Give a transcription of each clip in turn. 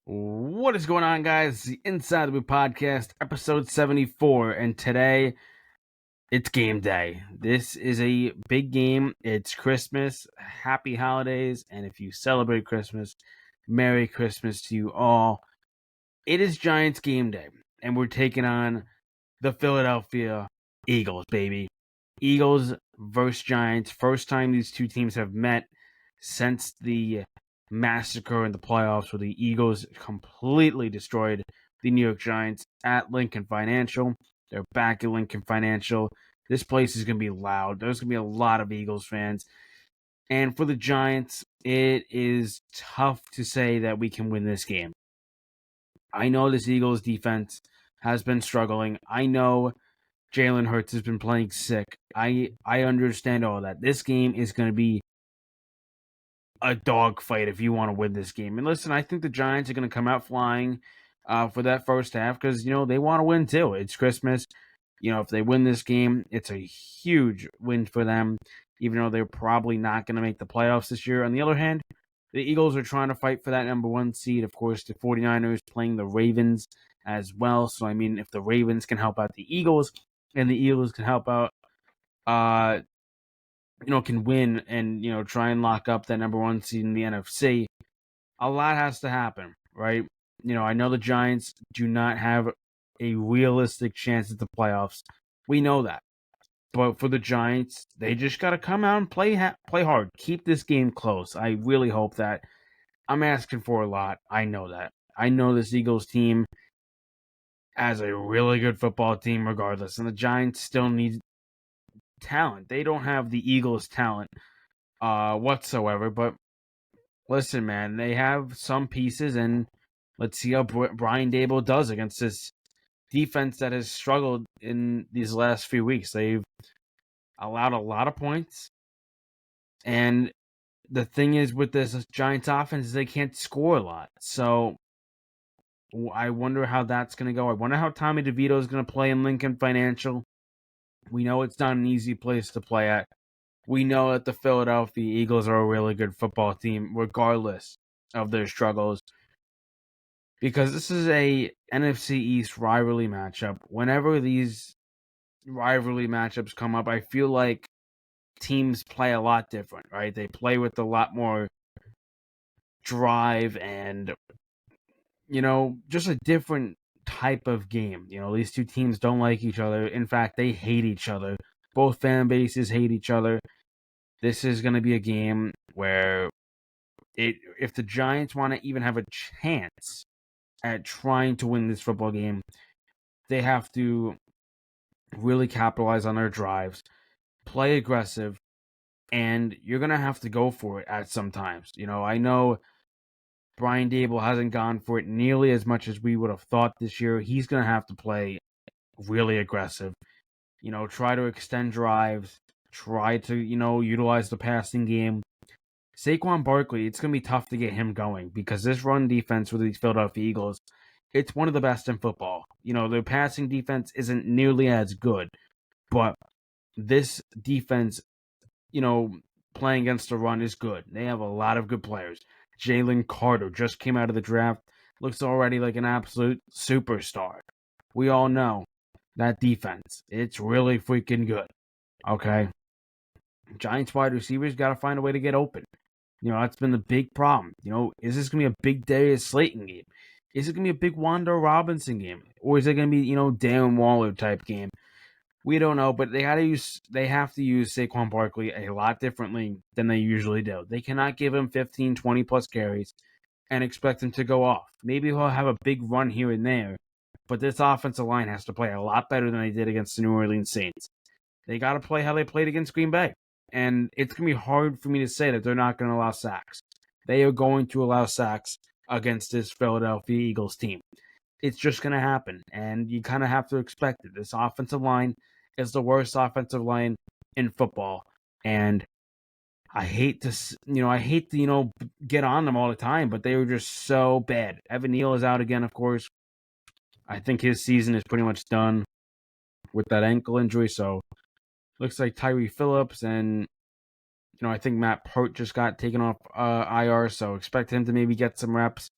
What is going on, guys? The Inside the Boot Podcast, episode 74, and today it's game day. This is a big game. It's Christmas. Happy holidays, and if you celebrate Christmas, Merry Christmas to you all. It is Giants game day, and we're taking on the Philadelphia Eagles, baby. Eagles versus Giants. First time these two teams have met since the massacre in the playoffs where the Eagles completely destroyed the New York Giants at Lincoln Financial. They're back at Lincoln Financial. This place is going to be loud. There's going to be a lot of Eagles fans. And for the Giants, it is tough to say that we can win this game. I know this Eagles defense has been struggling. I know Jalen Hurts has been playing sick. I understand all that. This game is going to be a dogfight if you want to win this game. And listen, I think the Giants are going to come out flying for that first half because, they want to win too. It's Christmas. If they win this game, it's a huge win for them, even though they're probably not going to make the playoffs this year. On the other hand, the Eagles are trying to fight for that number one seed. Of course, the 49ers playing the Ravens as well. So, if the Ravens can help out the Eagles and the Eagles can help out can win and, try and lock up that number one seed in the NFC, a lot has to happen, right? I know the Giants do not have a realistic chance at the playoffs. We know that. But for the Giants, they just got to come out and play hard. Keep this game close. I really hope that. I'm asking for a lot. I know that. I know this Eagles team as a really good football team regardless. And the Giants still need talent. They don't have the Eagles' talent whatsoever. But listen, man, they have some pieces, and let's see how Brian Daboll does against this defense that has struggled in these last few weeks. They've allowed a lot of points, and the thing is with this Giants offense is they can't score a lot. So I wonder how that's going to go. I wonder how Tommy DeVito is going to play in Lincoln Financial. We know it's not an easy place to play at. We know that the Philadelphia Eagles are a really good football team, regardless of their struggles, because this is a NFC East rivalry matchup. Whenever these rivalry matchups come up, I feel like teams play a lot different, right? They play with a lot more drive and, just a different type of game. These two teams don't like each other. In fact, they hate each other. Both fan bases hate each other. This is going to be a game where if the Giants want to even have a chance at trying to win this football game, they have to really capitalize on their drives, play aggressive, and you're going to have to go for it at some times. I know Brian Daboll hasn't gone for it nearly as much as we would have thought this year. He's going to have to play really aggressive, try to extend drives, try to, utilize the passing game. Saquon Barkley, it's going to be tough to get him going because this run defense with these Philadelphia Eagles, it's one of the best in football. Their passing defense isn't nearly as good, but this defense, playing against the run is good. They have a lot of good players. Jalen Carter just came out of the draft, looks already like an absolute superstar. We all know that defense, it's really freaking good. Okay? Giants wide receivers got to find a way to get open. That's been the big problem. Is this going to be a big Darius Slayton game? Is it going to be a big Wanda Robinson game? Or is it going to be, Darren Waller type game? We don't know, but they have to use Saquon Barkley a lot differently than they usually do. They cannot give him 15, 20 plus carries and expect him to go off. Maybe he'll have a big run here and there, but this offensive line has to play a lot better than they did against the New Orleans Saints. They got to play how they played against Green Bay. And it's going to be hard for me to say that they're not going to allow sacks. They are going to allow sacks against this Philadelphia Eagles team. It's just going to happen, and you kind of have to expect it. This offensive line is the worst offensive line in football, and I hate to get on them all the time, but they were just so bad. Evan Neal is out again, of course. I think his season is pretty much done with that ankle injury, so looks like Tyree Phillips and I think Matt Pert just got taken off IR, so expect him to maybe get some reps.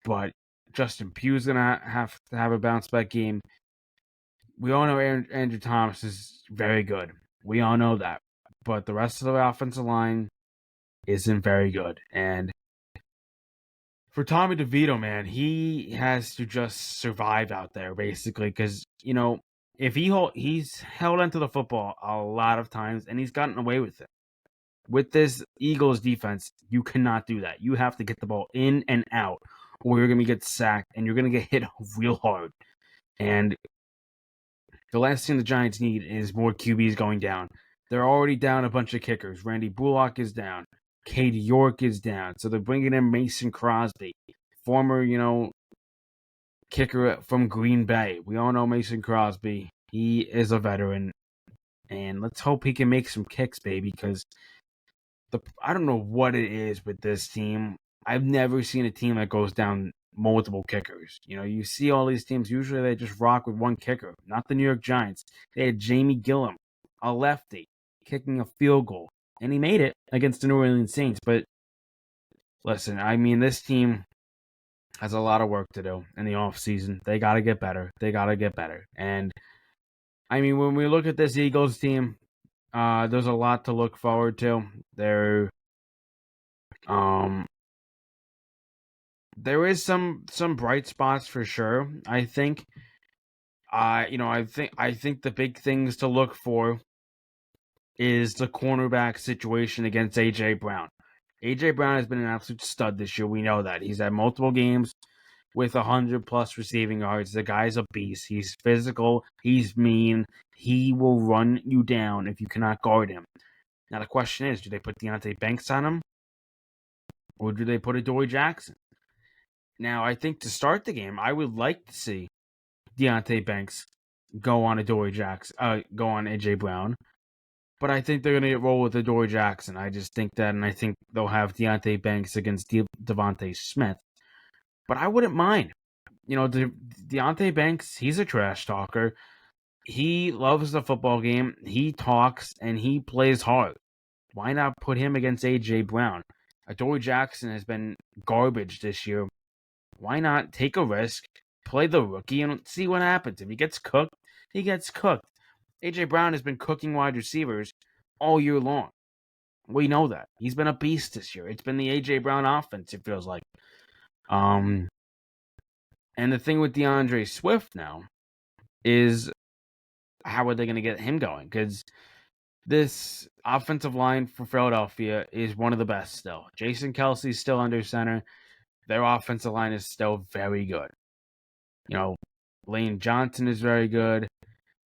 but Justin Pugh's gonna have to have a bounce back game. We all know Andrew Thomas is very good. We all know that, but the rest of the offensive line isn't very good. And for Tommy DeVito, man, he has to just survive out there basically, because if he's held onto the football a lot of times and he's gotten away with it. With this Eagles defense, you cannot do that. You have to get the ball in and out, or you're going to get sacked and you're going to get hit real hard. And the last thing the Giants need is more QBs going down. They're already down a bunch of kickers. Randy Bullock is down. Cade York is down. So they're bringing in Mason Crosby, former, kicker from Green Bay. We all know Mason Crosby. He is a veteran. And let's hope he can make some kicks, baby, because I don't know what it is with this team. I've never seen a team that goes down multiple kickers. You see all these teams, usually they just rock with one kicker. Not the New York Giants. They had Jamie Gillum, a lefty, kicking a field goal. And he made it against the New Orleans Saints. But listen, I mean, this team has a lot of work to do in the offseason. They got to get better. And, I mean, when we look at this Eagles team, there's a lot to look forward to. There is some bright spots for sure. I think. I think the big things to look for is the cornerback situation against AJ Brown. AJ Brown has been an absolute stud this year. We know that. He's had multiple games with 100+ receiving yards. The guy's a beast. He's physical. He's mean. He will run you down if you cannot guard him. Now the question is, do they put Deonte Banks on him? Or do they put Adoree Jackson? Now, I think to start the game, I would like to see Deonte Banks go on Adoree Jackson, go on AJ Brown. But I think they're going to roll with Adoree Jackson. I just think that, and I think they'll have Deonte Banks against Devontae Smith. But I wouldn't mind. Deonte Banks, he's a trash talker. He loves the football game. He talks, and he plays hard. Why not put him against A.J. Brown? Adoree Jackson has been garbage this year. Why not take a risk, play the rookie, and see what happens? If he gets cooked, he gets cooked. A.J. Brown has been cooking wide receivers all year long. We know that. He's been a beast this year. It's been the A.J. Brown offense, it feels like. And the thing with DeAndre Swift now is, how are they going to get him going? Because this offensive line for Philadelphia is one of the best still. Jason Kelce's still under center. Their offensive line is still very good. Lane Johnson is very good.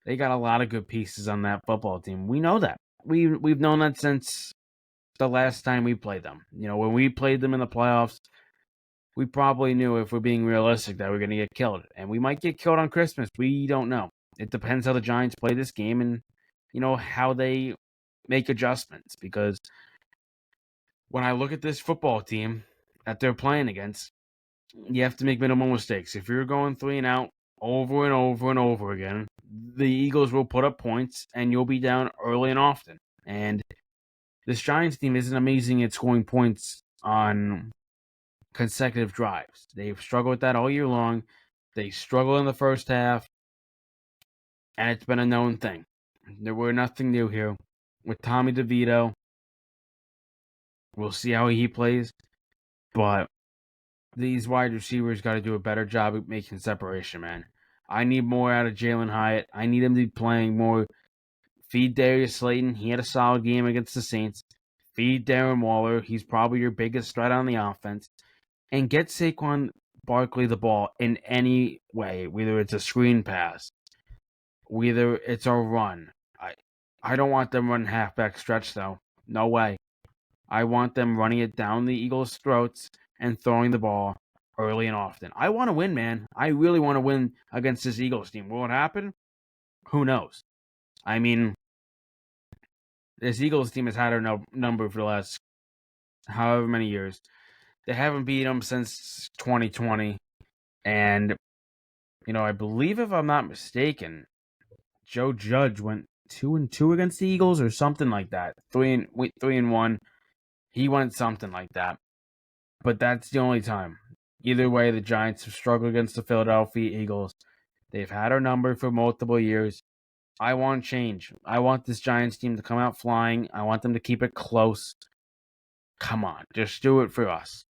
They got a lot of good pieces on that football team. We know that. We've known that since the last time we played them. When we played them in the playoffs, we probably knew, if we're being realistic, that we're going to get killed. And we might get killed on Christmas. We don't know. It depends how the Giants play this game and, how they make adjustments. Because when I look at this football team that they're playing against, you have to make minimal mistakes. If you're going 3 and out over and over and over again, the Eagles will put up points and you'll be down early and often. And this Giants team isn't amazing at scoring points on consecutive drives. They've struggled with that all year long. They struggled in the first half, and it's been a known thing. There were nothing new here. With Tommy DeVito, we'll see how he plays, but these wide receivers got to do a better job of making separation, man. I need more out of Jalen Hyatt. I need him to be playing more. Feed Darius Slayton. He had a solid game against the Saints. Feed Darren Waller. He's probably your biggest threat on the offense. And get Saquon Barkley the ball in any way, whether it's a screen pass, whether it's a run. I don't want them running halfback stretch, though. No way. I want them running it down the Eagles' throats and throwing the ball early and often. I want to win, man. I really want to win against this Eagles team. Will it happen? Who knows? I mean, this Eagles team has had a number for the last however many years. They haven't beat them since 2020. And, I believe, if I'm not mistaken, Joe Judge went 2-2 against the Eagles or something like that. 3-1. He went something like that. But that's the only time. Either way, the Giants have struggled against the Philadelphia Eagles. They've had our number for multiple years. I want change. I want this Giants team to come out flying. I want them to keep it close. Come on, just do it for us.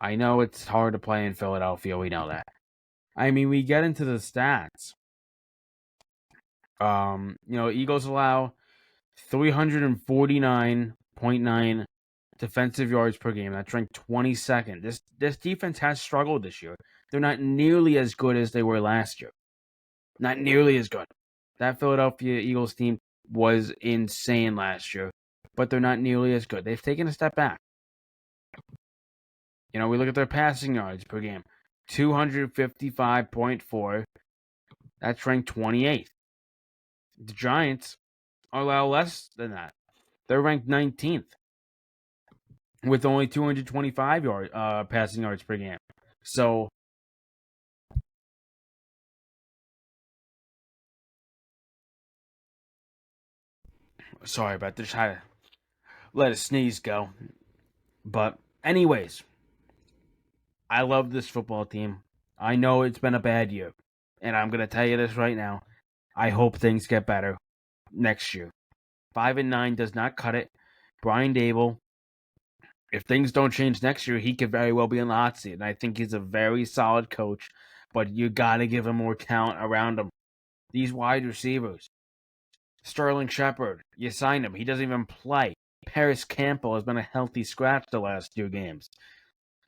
I know it's hard to play in Philadelphia. We know that. I mean, we get into the stats. Eagles allow 349.9 defensive yards per game. That's ranked 22nd. This defense has struggled this year. They're not nearly as good as they were last year. Not nearly as good. That Philadelphia Eagles team was insane last year, but they're not nearly as good. They've taken a step back. We look at their passing yards per game. 255.4. That's ranked 28th. The Giants allow less than that. They're ranked 19th with only 225 passing yards per game. So, sorry about this. I had to let a sneeze go. But anyways, I love this football team. I know it's been a bad year. And I'm going to tell you this right now. I hope things get better next year. 5-9 does not cut it. Brian Daboll, if things don't change next year, he could very well be in the hot seat. And I think he's a very solid coach. But you got to give him more talent around him. These wide receivers. Sterling Shepard, you signed him. He doesn't even play. Paris Campbell has been a healthy scratch the last 2 games.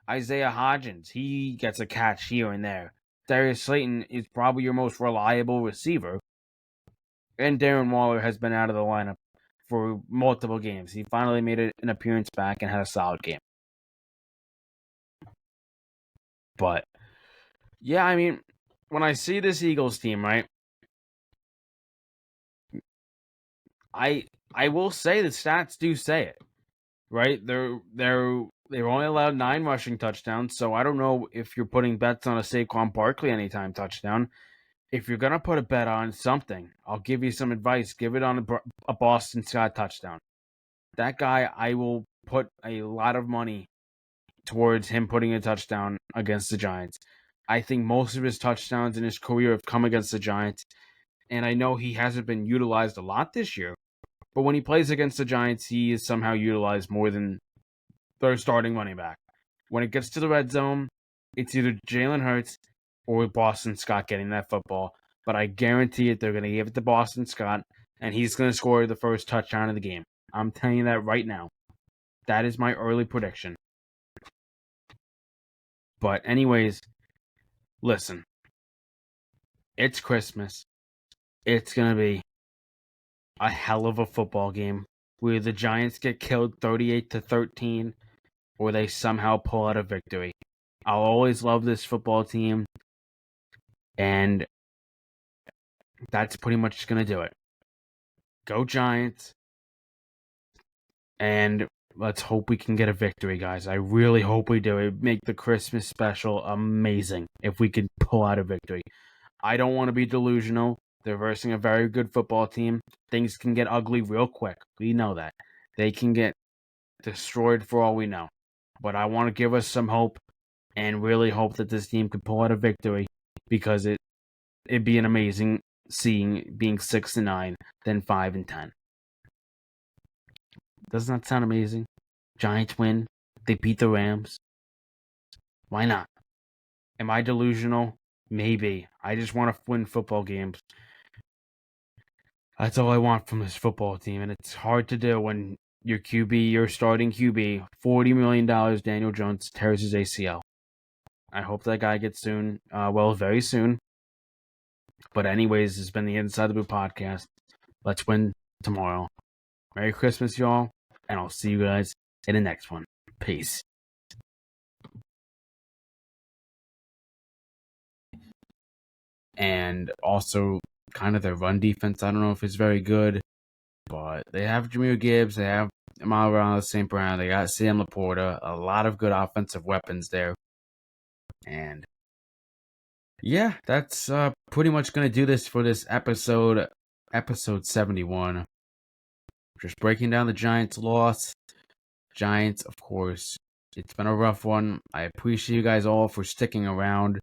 Isaiah Hodgins, he gets a catch here and there. Darius Slayton is probably your most reliable receiver. And Darren Waller has been out of the lineup for multiple games. He finally made an appearance back and had a solid game. But, yeah, I mean, when I see this Eagles team, right, I will say the stats do say it, right? They've only allowed 9 rushing touchdowns, so I don't know if you're putting bets on a Saquon Barkley anytime touchdown. If you're going to put a bet on something, I'll give you some advice. Give it on a Boston Scott touchdown. That guy, I will put a lot of money towards him putting a touchdown against the Giants. I think most of his touchdowns in his career have come against the Giants, and I know he hasn't been utilized a lot this year, but when he plays against the Giants, he is somehow utilized more than their starting running back. When it gets to the red zone, it's either Jalen Hurts or Boston Scott getting that football. But I guarantee it, they're going to give it to Boston Scott, and he's going to score the first touchdown of the game. I'm telling you that right now. That is my early prediction. But anyways, listen. It's Christmas. It's going to be a hell of a football game where the Giants get killed 38-13 or they somehow pull out a victory. I'll always love this football team, and that's pretty much going to do it. Go Giants, and let's hope we can get a victory, guys. I really hope we do. It'd make the Christmas special amazing if we could pull out a victory. I don't want to be delusional. They're versing a very good football team. Things can get ugly real quick. We know that. They can get destroyed for all we know. But I want to give us some hope and really hope that this team could pull out a victory because it'd be an amazing seeing being 6-9 then 5-10. Doesn't that sound amazing? Giants win. They beat the Rams. Why not? Am I delusional? Maybe. I just want to win football games. That's all I want from this football team, and it's hard to do when your starting QB, $40 million, Daniel Jones, tears his ACL. I hope that guy gets very soon. But anyways, this has been the Inside the Boot podcast. Let's win tomorrow. Merry Christmas, y'all, and I'll see you guys in the next one. Peace. And also, kind of their run defense, I don't know if it's very good, but they have Jahmyr Gibbs, they have Amon-Ra St. Brown, they got Sam Laporta, a lot of good offensive weapons there. And yeah, that's pretty much going to do this for this episode 71. Just breaking down the Giants' loss. Giants, of course, It's been a rough one. I appreciate you guys all for sticking around.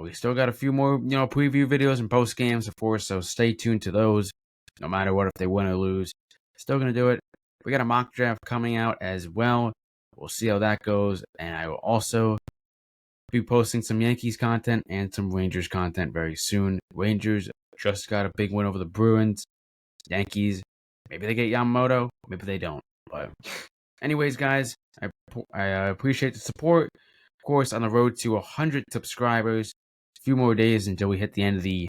We still got a few more, preview videos and post games, of course, so stay tuned to those. No matter what, if they win or lose, still gonna do it. We got a mock draft coming out as well. We'll see how that goes, and I will also be posting some Yankees content and some Rangers content very soon. Rangers just got a big win over the Bruins. Yankees, maybe they get Yamamoto, maybe they don't. But anyways, guys, I appreciate the support. Of course, on the road to 100 subscribers. A few more days until we hit the end of the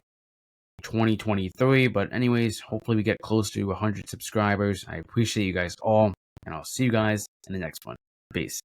2023. But anyways, hopefully we get close to 100 subscribers. I appreciate you guys all, and I'll see you guys in the next one. Peace.